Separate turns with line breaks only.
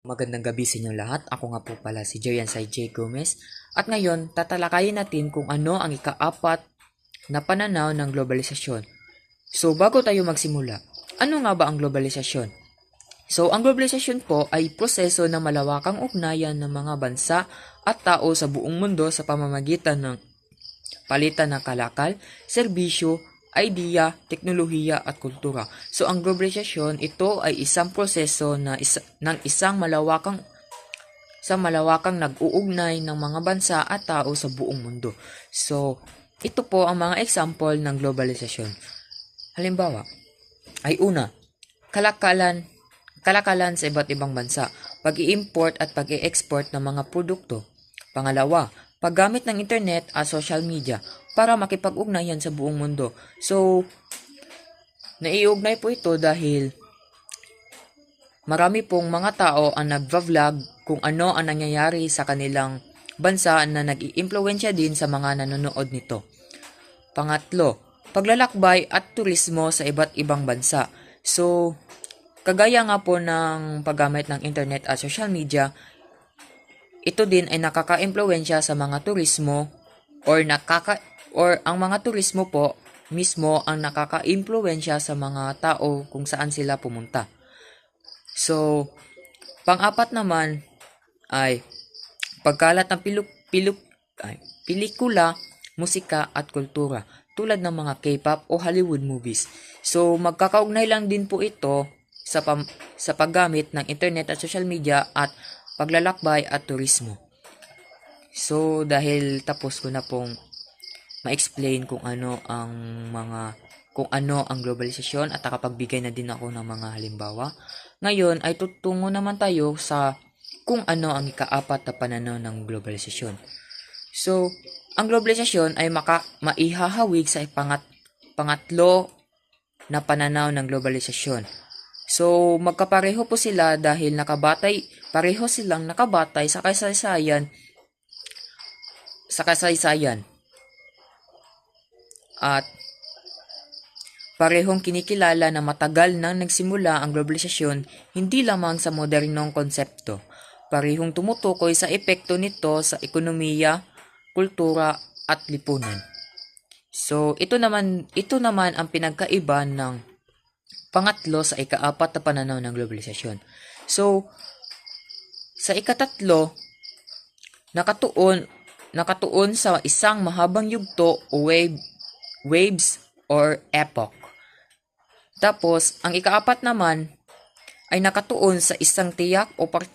Magandang gabi sa inyo lahat. Ako nga po pala si Jayansay J. Gomez. At ngayon, tatalakayin natin kung ano ang ikaapat na pananaw ng globalisasyon. So, bago tayo magsimula, ano nga ba ang globalisasyon? So, ang globalisasyon po ay proseso ng malawakang ugnayan ng mga bansa at tao sa buong mundo sa pamamagitan ng palitan ng kalakal, serbisyo, idea, teknolohiya at kultura. So ang globalisasyon, ito ay isang proseso ng isang malawakang nag-uugnay ng mga bansa at tao sa buong mundo. So ito po ang mga example ng globalisasyon. Halimbawa, ay una, kalakalan sa iba't ibang bansa, pag-i-import at pag-i-export ng mga produkto. Pangalawa, paggamit ng internet at social media para makipag-ugnayan sa buong mundo. So, naiugnay po ito dahil marami pong mga tao ang nagva-vlog kung ano ang nangyayari sa kanilang bansa na nag-iimpluwensya din sa mga nanonood nito. Pangatlo, paglalakbay at turismo sa iba't ibang bansa. So, kagaya nga po ng paggamit ng internet at social media, ito din ay nakaka-impluwensya sa mga turismo or ang mga turismo po mismo ang nakaka-impluwensya sa mga tao kung saan sila pumunta. So, pang-apat naman ay pagkalat ng pelikula, musika at kultura tulad ng mga K-pop o Hollywood movies. So, magkakaugnay lang din po ito sa paggamit ng internet at social media at paglalakbay at turismo. So, dahil tapos ko na pong ma-explain kung ano ang globalisasyon at nakapagbigay na din ako ng mga halimbawa. Ngayon ay tutungo naman tayo sa kung ano ang ikaapat na pananaw ng globalisasyon. So, ang globalisasyon ay maihahawig sa pangatlo na pananaw ng globalisasyon. So, magkapareho po sila dahil pareho silang nakabatay sa kasaysayan at parehong kinikilala na matagal nang nagsimula ang globalisasyon hindi lamang sa modernong konsepto. Parehong tumutukoy sa epekto nito sa ekonomiya, kultura at lipunan. So, ito naman ang pinagkaiba ng pangatlo sa ikaapat na pananaw ng globalisasyon. So, sa ikatatlo, nakatuon sa isang mahabang yugto o waves or epoch. Tapos, ang ikaapat naman ay nakatuon sa isang tiyak o